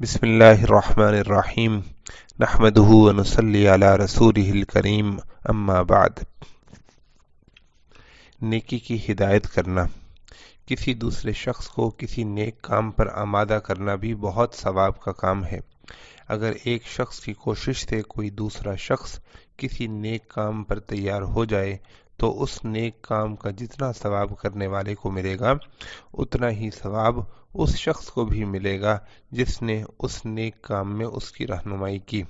بسم اللہ الرحمن الرحیم نحمدہ ونصلی علی رسولہ الکریم اما بعد۔ نیکی کی ہدایت کرنا، کسی دوسرے شخص کو کسی نیک کام پر آمادہ کرنا بھی بہت ثواب کا کام ہے۔ اگر ایک شخص کی کوشش سے کوئی دوسرا شخص کسی نیک کام پر تیار ہو جائے تو اس نیک کام کا جتنا ثواب کرنے والے کو ملے گا اتنا ہی ثواب اس شخص کو بھی ملے گا جس نے اس نیک کام میں اس کی رہنمائی کی۔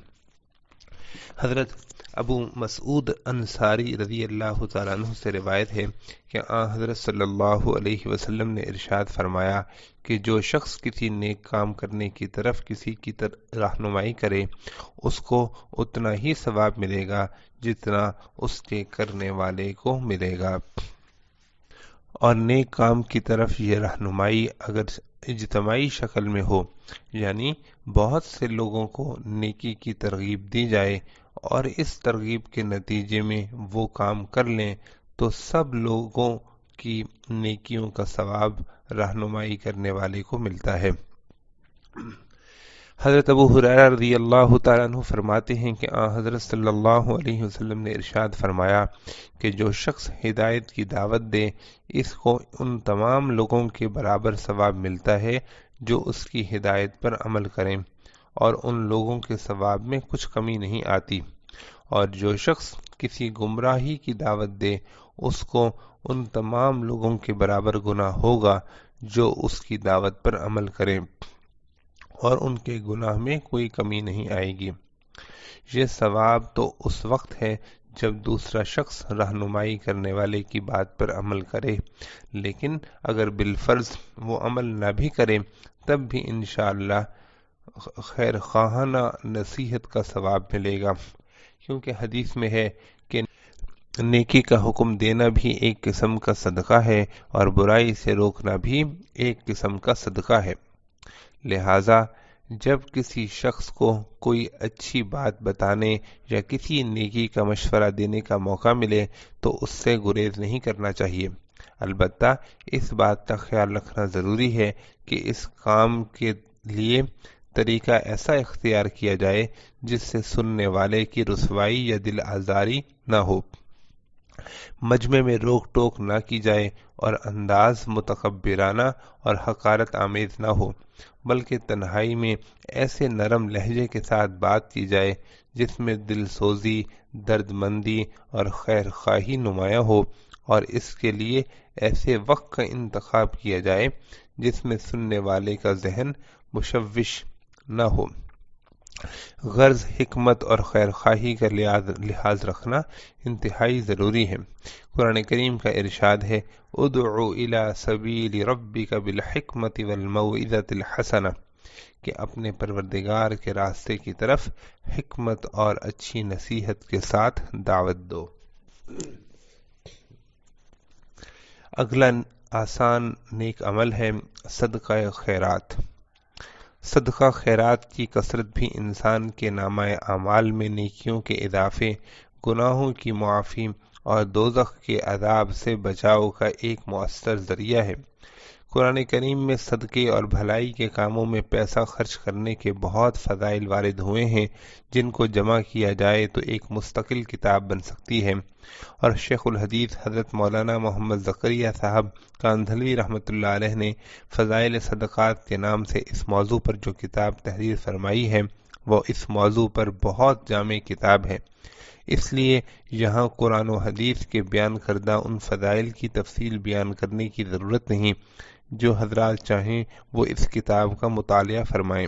حضرت ابو مسعود انصاری رضی اللہ تعالیٰ عنہ سے روایت ہے کہ حضرت صلی اللہ علیہ وسلم نے ارشاد فرمایا کہ جو شخص کسی نیک کام کرنے کی طرف کسی کی رہنمائی کرے اس کو اتنا ہی ثواب ملے گا جتنا اس کے کرنے والے کو ملے گا۔ اور نیک کام کی طرف یہ رہنمائی اگر اجتماعی شکل میں ہو، یعنی بہت سے لوگوں کو نیکی کی ترغیب دی جائے اور اس ترغیب کے نتیجے میں وہ کام کر لیں تو سب لوگوں کی نیکیوں کا ثواب رہنمائی کرنے والے کو ملتا ہے۔ حضرت ابو ہریرہ رضی اللہ تعالیٰ عنہ فرماتے ہیں کہ حضرت صلی اللہ علیہ وسلم نے ارشاد فرمایا کہ جو شخص ہدایت کی دعوت دے اس کو ان تمام لوگوں کے برابر ثواب ملتا ہے جو اس کی ہدایت پر عمل کریں، اور ان لوگوں کے ثواب میں کچھ کمی نہیں آتی، اور جو شخص کسی گمراہی کی دعوت دے اس کو ان تمام لوگوں کے برابر گناہ ہوگا جو اس کی دعوت پر عمل کریں، اور ان کے گناہ میں کوئی کمی نہیں آئے گی۔ یہ ثواب تو اس وقت ہے جب دوسرا شخص رہنمائی کرنے والے کی بات پر عمل کرے، لیکن اگر بالفرض وہ عمل نہ بھی کرے تب بھی انشاءاللہ خیر خواہانہ نصیحت کا ثواب ملے گا، کیونکہ حدیث میں ہے کہ نیکی کا حکم دینا بھی ایک قسم کا صدقہ ہے اور برائی سے روکنا بھی ایک قسم کا صدقہ ہے۔ لہٰذا جب کسی شخص کو کوئی اچھی بات بتانے یا کسی نیکی کا مشورہ دینے کا موقع ملے تو اس سے گریز نہیں کرنا چاہیے، البتہ اس بات کا خیال رکھنا ضروری ہے کہ اس کام کے لیے طریقہ ایسا اختیار کیا جائے جس سے سننے والے کی رسوائی یا دل آزاری نہ ہو، مجمع میں روک ٹوک نہ کی جائے اور انداز متکبرانہ اور حقارت آمیز نہ ہو، بلکہ تنہائی میں ایسے نرم لہجے کے ساتھ بات کی جائے جس میں دل سوزی، درد مندی اور خیر خواہی نمایاں ہو، اور اس کے لیے ایسے وقت کا انتخاب کیا جائے جس میں سننے والے کا ذہن مشوش نہ ہو۔ غرض، حکمت اور خیر خواہی کا لحاظ رکھنا انتہائی ضروری ہے۔ قرآن کریم کا ارشاد ہے ادعو الی سبیل ربک بالحکمت والموعظۃ الحسنہ، کہ اپنے پروردگار کے راستے کی طرف حکمت اور اچھی نصیحت کے ساتھ دعوت دو۔ اگلا آسان نیک عمل ہے صدقہ خیرات۔ صدقہ خیرات کی کثرت بھی انسان کے نامہ اعمال میں نیکیوں کے اضافے، گناہوں کی معافی اور دوزخ کے عذاب سے بچاؤ کا ایک مؤثر ذریعہ ہے۔ قرآن کریم میں صدقے اور بھلائی کے کاموں میں پیسہ خرچ کرنے کے بہت فضائل وارد ہوئے ہیں جن کو جمع کیا جائے تو ایک مستقل کتاب بن سکتی ہے، اور شیخ الحدیث حضرت مولانا محمد زکریا صاحب کاندھلوی رحمۃ اللہ علیہ نے فضائل صدقات کے نام سے اس موضوع پر جو کتاب تحریر فرمائی ہے وہ اس موضوع پر بہت جامع کتاب ہے، اس لیے یہاں قرآن و حدیث کے بیان کردہ ان فضائل کی تفصیل بیان کرنے کی ضرورت نہیں، جو حضرات چاہیں وہ اس کتاب کا مطالعہ فرمائیں۔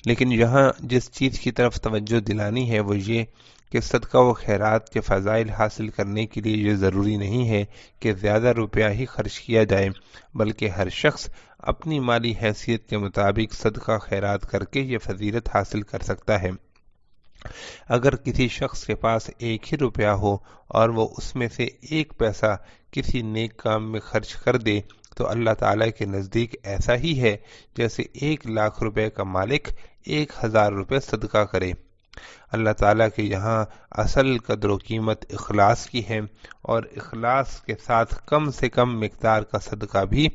لیکن یہاں جس چیز کی طرف توجہ دلانی ہے وہ یہ کہ صدقہ و خیرات کے فضائل حاصل کرنے کے لیے یہ ضروری نہیں ہے کہ زیادہ روپیہ ہی خرچ کیا جائے، بلکہ ہر شخص اپنی مالی حیثیت کے مطابق صدقہ خیرات کر کے یہ فضیلت حاصل کر سکتا ہے۔ اگر کسی شخص کے پاس ایک ہی روپیہ ہو اور وہ اس میں سے ایک پیسہ کسی نیک کام میں خرچ کر دے تو اللہ تعالیٰ کے نزدیک ایسا ہی ہے جیسے 1,00,000 روپے کا مالک 1,000 روپے صدقہ کرے۔ اللہ تعالیٰ کے یہاں اصل قدر و قیمت اخلاص کی ہے، اور اخلاص کے ساتھ کم سے کم مقدار کا صدقہ بھی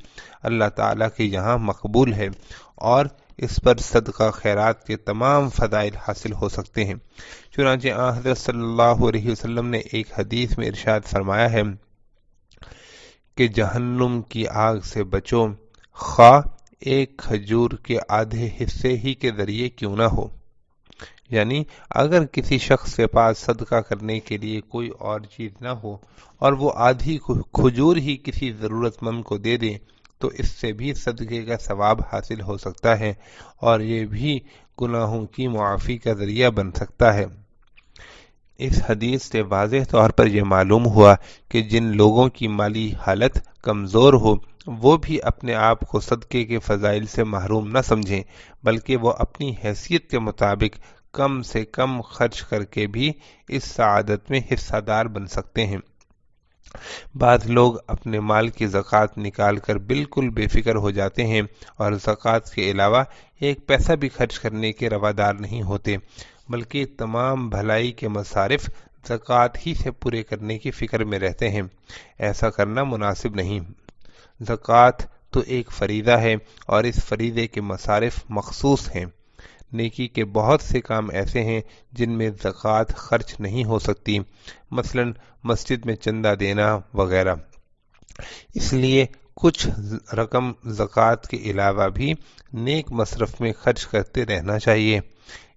اللہ تعالیٰ کے یہاں مقبول ہے، اور اس پر صدقہ خیرات کے تمام فضائل حاصل ہو سکتے ہیں۔ چنانچہ آن حضرت صلی اللہ علیہ وسلم نے ایک حدیث میں ارشاد فرمایا ہے کہ جہنم کی آگ سے بچو، خواہ ایک کھجور کے آدھے حصے ہی کے ذریعے کیوں نہ ہو۔ یعنی اگر کسی شخص کے پاس صدقہ کرنے کے لیے کوئی اور چیز نہ ہو اور وہ آدھی کھجور ہی کسی ضرورت مند کو دے دے تو اس سے بھی صدقے کا ثواب حاصل ہو سکتا ہے، اور یہ بھی گناہوں کی معافی کا ذریعہ بن سکتا ہے۔ اس حدیث سے واضح طور پر یہ معلوم ہوا کہ جن لوگوں کی مالی حالت کمزور ہو وہ بھی اپنے آپ کو صدقے کے فضائل سے محروم نہ سمجھیں، بلکہ وہ اپنی حیثیت کے مطابق کم سے کم خرچ کر کے بھی اس سعادت میں حصہ دار بن سکتے ہیں۔ بعض لوگ اپنے مال کی زکوٰۃ نکال کر بالکل بے فکر ہو جاتے ہیں اور زکوٰۃ کے علاوہ ایک پیسہ بھی خرچ کرنے کے روادار نہیں ہوتے، بلکہ تمام بھلائی کے مصارف زکوٰۃ ہی سے پورے کرنے کی فکر میں رہتے ہیں۔ ایسا کرنا مناسب نہیں۔ زکوٰۃ تو ایک فریضہ ہے، اور اس فریضے کے مصارف مخصوص ہیں۔ نیکی کے بہت سے کام ایسے ہیں جن میں زکوٰۃ خرچ نہیں ہو سکتی، مثلا مسجد میں چندہ دینا وغیرہ۔ اس لیے کچھ رقم زکوٰۃ کے علاوہ بھی نیک مصرف میں خرچ کرتے رہنا چاہیے۔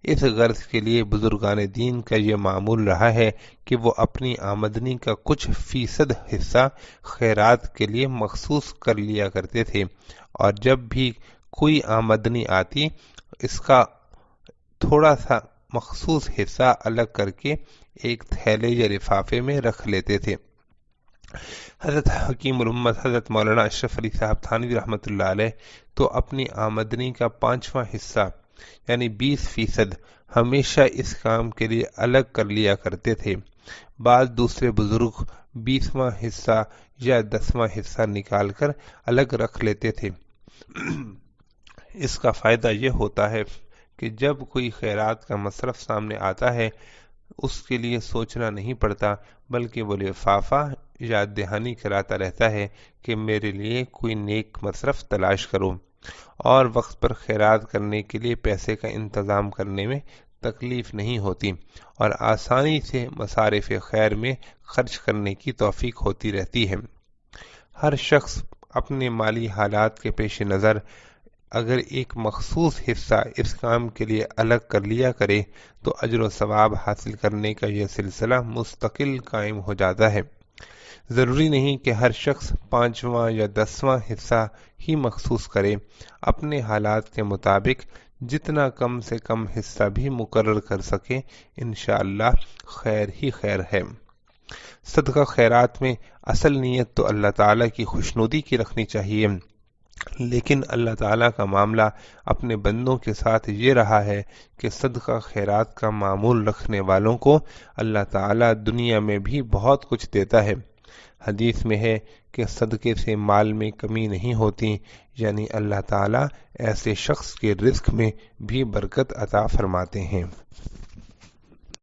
اس غرض کے لیے بزرگان دین کا یہ معمول رہا ہے کہ وہ اپنی آمدنی کا کچھ فیصد حصہ خیرات کے لیے مخصوص کر لیا کرتے تھے، اور جب بھی کوئی آمدنی آتی اس کا تھوڑا سا مخصوص حصہ الگ کر کے ایک تھیلے یا لفافے میں رکھ لیتے تھے۔ حضرت حکیم الامت حضرت مولانا اشرف علی صاحب تھانوی رحمۃ اللہ علیہ تو اپنی آمدنی کا 5واں حصہ یعنی 20% ہمیشہ اس کام کے لیے الگ کر لیا کرتے تھے۔ بعض دوسرے بزرگ 20واں حصہ یا 10واں حصہ نکال کر الگ رکھ لیتے تھے۔ اس کا فائدہ یہ ہوتا ہے کہ جب کوئی خیرات کا مصرف سامنے آتا ہے اس کے لیے سوچنا نہیں پڑتا، بلکہ وہ لفافہ یاد دہانی کراتا رہتا ہے کہ میرے لیے کوئی نیک مصرف تلاش کرو، اور وقت پر خیرات کرنے کے لیے پیسے کا انتظام کرنے میں تکلیف نہیں ہوتی، اور آسانی سے مصارف خیر میں خرچ کرنے کی توفیق ہوتی رہتی ہے۔ ہر شخص اپنے مالی حالات کے پیش نظر اگر ایک مخصوص حصہ اس کام کے لیے الگ کر لیا کرے تو اجر و ثواب حاصل کرنے کا یہ سلسلہ مستقل قائم ہو جاتا ہے۔ ضروری نہیں کہ ہر شخص 5واں یا 10واں حصہ ہی مخصوص کرے، اپنے حالات کے مطابق جتنا کم سے کم حصہ بھی مقرر کر سکے انشاءاللہ خیر ہی خیر ہے۔ صدقہ خیرات میں اصل نیت تو اللہ تعالیٰ کی خوشنودی کی رکھنی چاہیے، لیکن اللہ تعالیٰ کا معاملہ اپنے بندوں کے ساتھ یہ رہا ہے کہ صدقہ خیرات کا معمول رکھنے والوں کو اللہ تعالیٰ دنیا میں بھی بہت کچھ دیتا ہے۔ حدیث میں ہے کہ صدقے سے مال میں کمی نہیں ہوتی، یعنی اللہ تعالیٰ ایسے شخص کے رزق میں بھی برکت عطا فرماتے ہیں۔